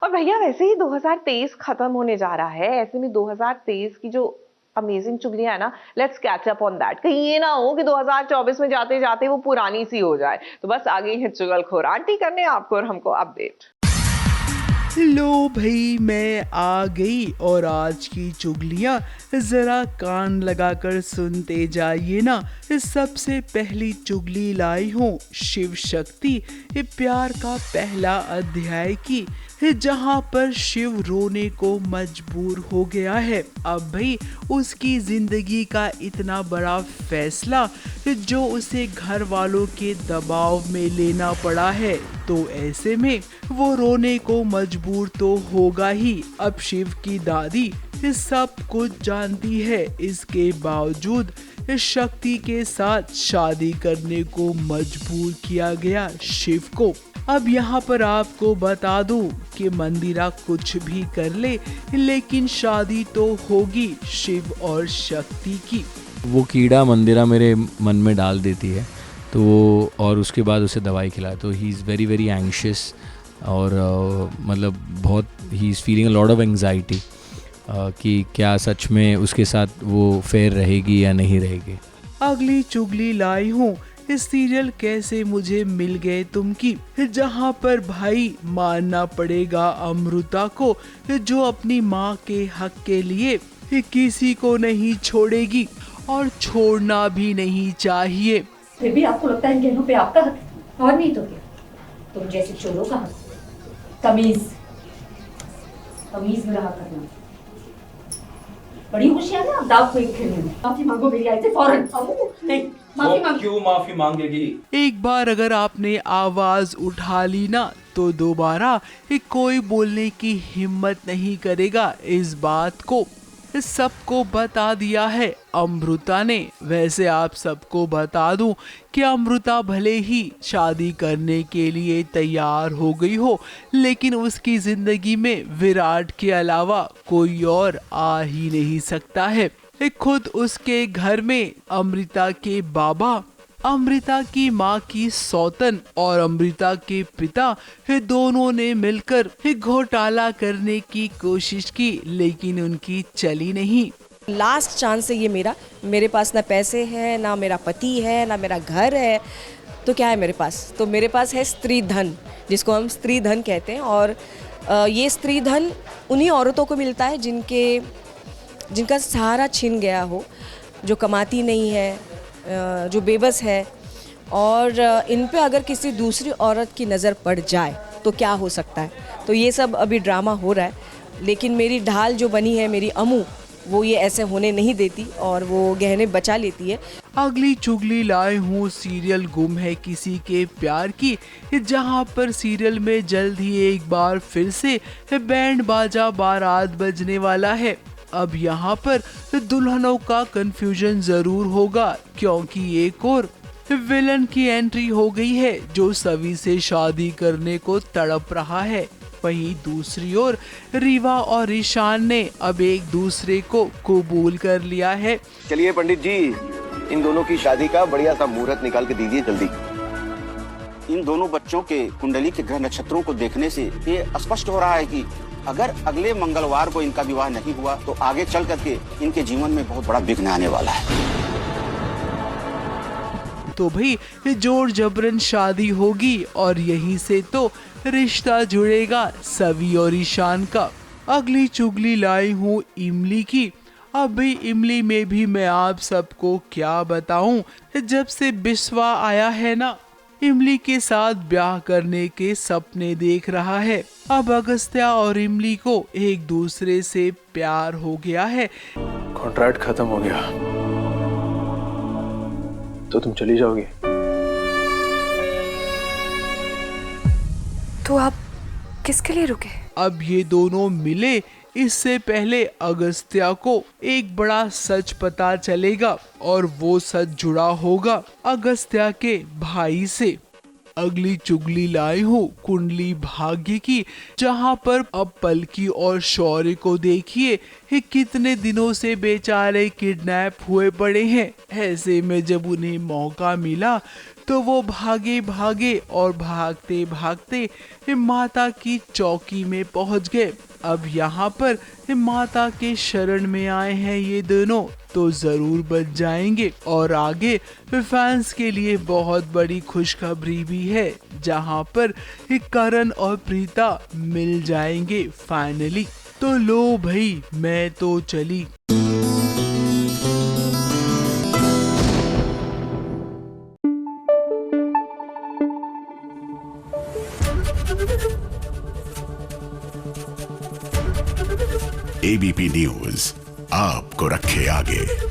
और भैया वैसे ही 2023 खत्म होने जा रहा है, ऐसे में 2023 की जो अमेजिंग चुगलियां है ना, let's catch up on that. कहीं ये ना हो कि 2024 में जाते जाते वो पुरानी सी हो जाए। तो बस आ गई है चुगलखोर आंटी करने आपको और हमको अपडेट। लो भाई, मैं आ गई और आज की चुगलियाँ जरा कान लगाकर सुनते जाइए ना। सबसे पहली चुगली लाई हूँ शिव शक्ति प्यार का पहला अध्याय की, जहाँ पर शिव रोने को मजबूर हो गया है। अब भाई उसकी जिंदगी का इतना बड़ा फैसला जो उसे घर वालों के दबाव में लेना पड़ा है, तो ऐसे में वो रोने को मजबूर तो होगा ही। अब शिव की दादी सब कुछ जानती है, इसके बावजूद शक्ति के साथ शादी करने को मजबूर किया गया शिव को। अब यहाँ पर आपको बता दूं कि मंदिरा कुछ भी कर ले, लेकिन शादी तो होगी शिव और शक्ति की। वो कीड़ा मंदिरा मेरे मन में डाल देती है, तो वो और उसके बाद उसे दवाई खिलाए तो he is very very anxious और मतलब बहुत he is feeling a lot of anxiety कि क्या सच में उसके साथ वो फेयर रहेगी या नहीं रहेगी। अगली चुगली लाई हूँ सीरियल कैसे मुझे मिल गए तुम की, जहाँ पर भाई मानना पड़ेगा अमृता को, जो अपनी माँ के हक के लिए किसी को नहीं छोड़ेगी और छोड़ना भी नहीं चाहिए। फिर भी आपको लगता है इन गहनों पे आपका हक है? और नहीं तो क्या, तुम जैसे चोरों का हक। तमीज तमीज में रहा करना। बड़ी होशियार है आप दाव को एक खेलने में। माफी मांगो मेरी आई से फौरन। नहीं, माफी मांगो। क्यों माफी मांगेगी? एक बार अगर आपने आवाज उठा ली ना, तो दोबारा कोई बोलने की हिम्मत नहीं करेगा। इस बात को सबको बता दिया है अमृता ने। वैसे आप सबको बता दूं कि अमृता भले ही शादी करने के लिए तैयार हो गई हो, लेकिन उसकी जिंदगी में विराट के अलावा कोई और आ ही नहीं सकता है। खुद उसके घर में अमृता के बाबा, अमृता की माँ की सौतन और अमृता के पिता दोनों ने मिलकर घोटाला करने की कोशिश की, लेकिन उनकी चली नहीं। लास्ट चांस है ये मेरे पास ना पैसे हैं, ना मेरा पति है, ना मेरा घर है, तो क्या है मेरे पास? तो मेरे पास है स्त्री धन, जिसको हम स्त्री धन कहते हैं। और ये स्त्री धन उन्हीं औरतों को मिलता है जिनका सहारा छिन गया हो, जो कमाती नहीं है, जो बेबस है, और इन पे अगर किसी दूसरी औरत की नज़र पड़ जाए तो क्या हो सकता है। तो ये सब अभी ड्रामा हो रहा है, लेकिन मेरी ढाल जो बनी है, मेरी अमू, वो ये ऐसे होने नहीं देती और वो गहने बचा लेती है। अगली चुगली लाए हूँ सीरियल गुम है किसी के प्यार की, जहाँ पर सीरियल में जल्द ही एक बार फिर से बैंड बाजा बारात बजने वाला है। अब यहाँ पर दुल्हनों का कंफ्यूजन जरूर होगा, क्योंकि एक और विलन की एंट्री हो गई है जो सभी से शादी करने को तड़प रहा है। वहीं दूसरी ओर रीवा और ईशान ने अब एक दूसरे को कबूल कर लिया है। चलिए पंडित जी, इन दोनों की शादी का बढ़िया सा मुहूर्त निकाल के दीजिए जल्दी। इन दोनों बच्चों के कुंडली के ग्रह नक्षत्रों को देखने से ये स्पष्ट हो रहा है कि अगर अगले मंगलवार को इनका विवाह नहीं हुआ तो आगे चल करके इनके जीवन में बहुत बड़ा विघ्न आने वाला है। तो भाई जोर जबरन शादी होगी और यहीं से तो रिश्ता जुड़ेगा सवी और ईशान का। अगली चुगली लाई हूँ इमली की। अब भाई इमली में भी मैं आप सबको क्या बताऊं, जब से बिस्वा आया है ना, इमली के साथ ब्याह करने के सपने देख रहा है। अब अगस्त्या और इमली को एक दूसरे से प्यार हो गया है। कॉन्ट्रैक्ट खत्म हो गया तो तुम चली जाओगी? तो आप किसके लिए रुके? अब ये दोनों मिले इससे पहले अगस्त्या को एक बड़ा सच पता चलेगा और वो सच जुड़ा होगा अगस्त्या के भाई से। अगली चुगली लाई हूँ कुंडली भाग्य की, जहाँ पर अब पलकी और शौर्य को देखिए कितने दिनों से बेचारे किडनैप हुए पड़े हैं। ऐसे में जब उन्हें मौका मिला तो वो भागे भागे और भागते भागते माता की चौकी में पहुंच गए। अब यहाँ पर माता के शरण में आए हैं ये दोनों तो जरूर बच जाएंगे। और आगे फैंस के लिए बहुत बड़ी खुशखबरी भी है, जहाँ पर करण और प्रीता मिल जाएंगे फाइनली। तो लो भाई मैं तो चली। एबीपी न्यूज आपको रखे आगे।